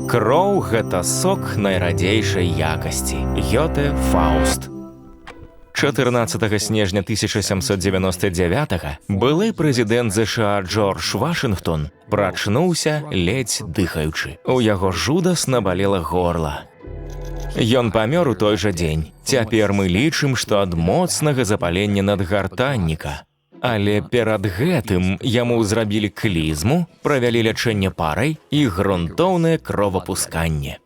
Кроў – гэта сок найрадзейшай якасці. Гёте Фауст. 14 снежня 1799 былы прэзідэнт ЗША Джордж Вашынгтон прачнуўся, ледзь дыхаючы. У яго жудасна балела горла. Ён памёр у той жа дзень. Цяпер мы лічым, што ад моцнага запалення надгартанніка. Але перад гэтым яму зрабілі клізму, правялі лячэнне парай і грунтоўнае кровапусканне.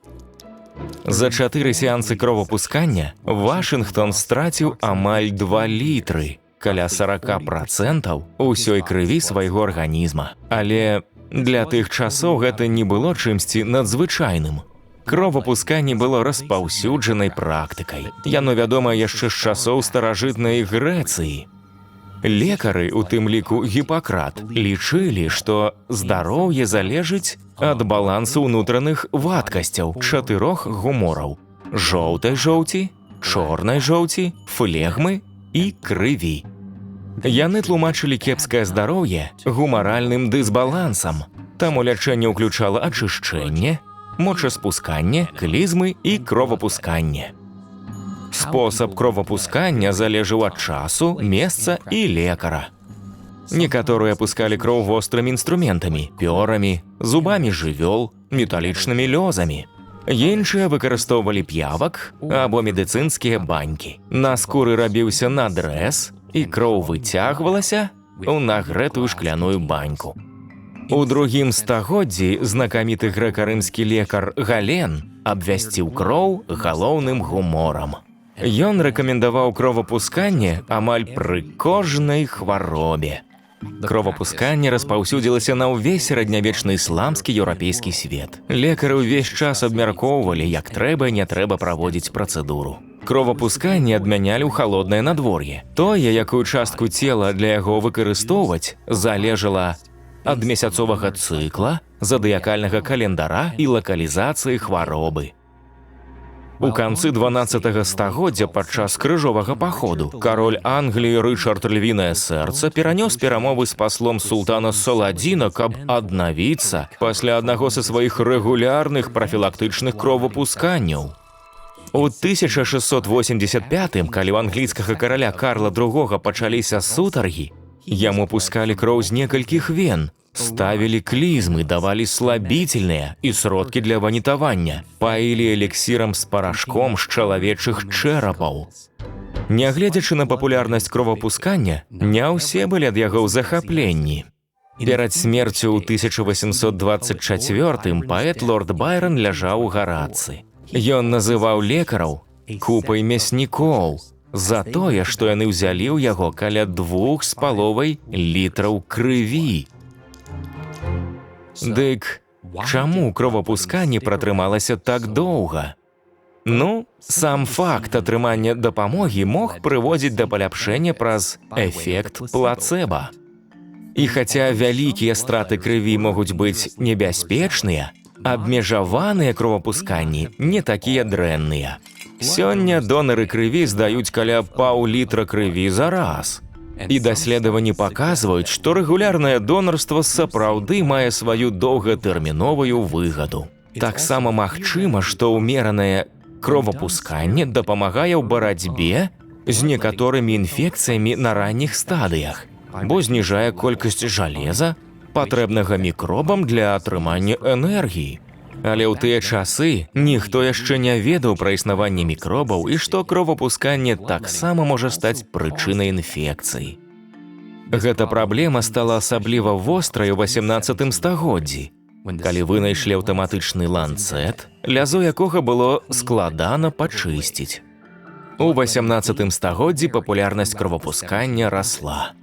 За 4 сеансы кровапускання Вашынгтон страціў амаль 2 літры, каля 40% усёй крыві свайго арганізма. Але для тых часоў гэта не было чымсьці надзвычайным. Кровапусканне было распаўсюджанай практыкай. Яно вядома яшчэ з часоў старажытнай Грэцыі. Лекары, у тым ліку Гіппакрат, лічылі, што здароўе залежыць ад балансу ўнутраных вадкасцяў 4 гумораў – жоўтай жоўці, чорнай жоўці, флегмы і крыві. Яны тлумачылі кепскае здароўе гумаральным дысбалансам, таму лячэнне ўключала ачышчэнне, мочаспусканне, клізмы і кровапусканне. Спосаб кровапускання залежаў ад часу, месца і лекара. Некаторыя пускалі кроў вострымі інструментамі, пёрамі, зубамі жывёл, металічнымі лёзамі. Іншыя выкарыстоўвалі п'явак або медыцынскія банькі. На скуры рабіўся надрэз, і кроў выцягвалася ў нагрэтую шкляную баньку. У другім стагоддзі знакаміты грэка-рымскі лекар Гален абвясціў кроў галоўным гуморам. Ён рэкамендаваў кровапусканне амаль пры кожнай хваробе. Кровапусканне распаўсюдзілася на ўвесь сярэднявечны ісламскі еўрапейскі свет. Лекары ўвесь час абмяркоўвалі, як трэба і не трэба праводзіць працэдуру. Кровапусканне адмянялі ў халоднае надвор'е. Тое, якую частку цела для яго выкарыстоўваць, залежала ад месяцовага цыкла, задыякальнага календара і лакалізацыі хваробы. У канцы 12 стагоддзя падчас крыжовага паходу кароль Англіі Рычард Львінае Сэрца перанёс перамовы з паслом султана Саладзіна, каб аднавіцца пасля аднаго са сваіх рэгулярных прафілактычных кровапусканняў. У 1685, калі ў англійскага караля Карла II пачаліся сутаргі, яму пускалі кроў з некалькіх вен, ставілі клізмы, давалі слабительныя і сродкі для ванітавання, паілі эліксірам з парашком з чалавечых чэрапаў. Нягледзячы на папулярнасць кровапускання, не ўсе былі ад яго ў захапленні. Перад смерцю ў 1824 паэт лорд Байрон ляжаў у гарацы. Ён называў лекараў купай мяснікоў за тое, што яны ўзялі ў яго каля 2,5 літраў крыві. Дык чаму кровапусканне пратрымалася так доўга? Ну, сам факт атрымання дапамогі мог прыводзіць да паляпшэння праз эфект плацэба. І хаця вялікія страты крыві могуць быць небяспечныя, абмежаваныя кровапусканні не такія дрэнныя. Сёння донары крыві здаюць каля паўлітра крыві за раз. І даследаванні паказваюць, што рэгулярнае донарства сапраўды мае сваю доўгатэрміновую выгаду. Таксама магчыма, што ўмеранае кровапусканне дапамагае ў барацьбе з некаторымі інфекцыямі на ранніх стадыях, бо зніжае колькасць жалеза, патрэбнага мікробам для атрымання энергіі. Але ў тыя часы ніхто яшчэ не ведаў пра існаванне мікробаў і што кровапусканне таксама можа стаць прычынай інфекцыі. Гэта праблема стала асабліва вострай у 18 стагоддзі, калі вынайшлі аўтаматычны ланцэт, лязо якога было складана пачысціць. У 18 стагоддзі папулярнасць кровапускання расла.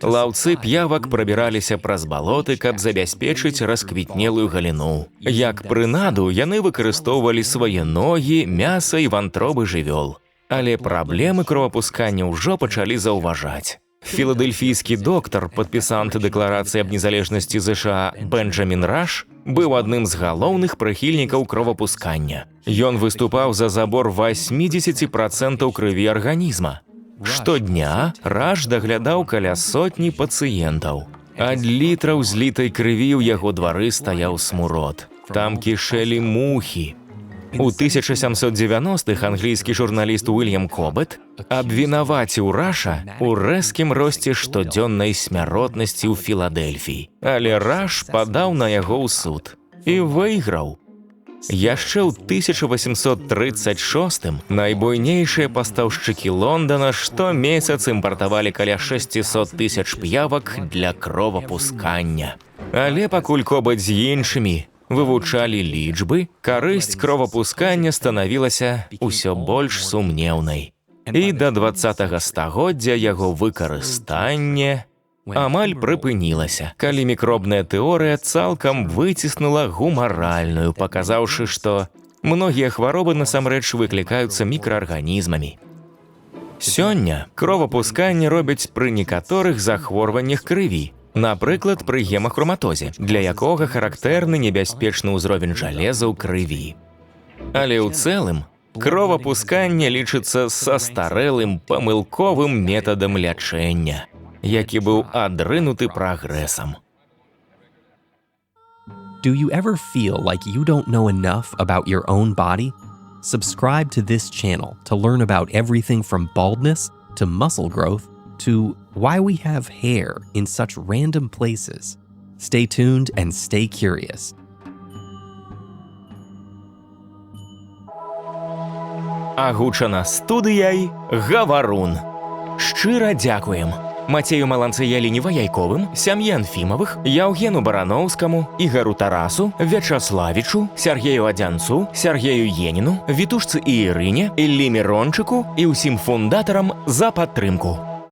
Лаўцы п'явак прабіраліся праз балоты, каб забяспечыць расквітнелую галіну. Як прынаду, яны выкарыстоўвалі свае ногі, мяса і вантробы жывёл. Але праблемы кровапускання ўжо пачалі заўважаць. Філадельфійскі доктар, падпісант дэкларацыі аб незалежнасці ЗША Бенджамін Раш, быў адным з галоўных прыхільнікаў кровапускання. Ён выступаў за забор 80% крыві арганізма. Штодня Раш даглядаў каля сотні пацыентаў. Ад літраў злітай крыві ў яго двары стаяў смурод. Там кишелі мухі. У 1790-х англійський журналіст Уільям Кобет абвінаваціў Раша у рэзкім росце штодзённай смяротнасці ў Філадельфіі. Але Раш падаў на яго ў суд і выйграў. Яшчэ ў 1836-м найбуйнейшыя пастаўшчыкі Лондона штомесяц імпартавалі каля 600 тысяч п'явак для кровапускання. Але пакуль Кобет з іншымі вывучалі лічбы, карысць кровапускання станавілася ўсё больш сумнеўнай. І да 20-го стагоддзя яго выкарыстанне амаль прыпынілася, калі мікробная тэорыя цалкам выціснула гумаральную, паказаўшы, што многія хваробы насамрэч выклікаюцца мікраарганізмамі. Сёння кровапусканне робяць пры некаторых захворваннях крыві, напрыклад, пры гемахроматозе, для якога характэрны небяспечны ўзровень жалеза ў крыві. Але ў цэлым, кровапусканне лічыцца састарэлым памылковым метадам лячэння, які быў адрынуты прагрэсам. Do you ever feel like you don't know enough about your own body? Subscribe to this channel to learn about everything from baldness to muscle growth to why we have hair in such random places. Stay tuned and stay curious. Агучана студыяй «Гаварун». Шчыра дзякуем Мацею Маланцыяліні Ваяйковым, сям'і Анфімавых, Яўгену Бараноўскаму, Ігару Тарасу, Вячаславічу, Сергею Адзянцу, Сергею Еніну, Вітушцы і Ірыне, Іллі Мірончыку і ўсім фундатарам за падтрымку.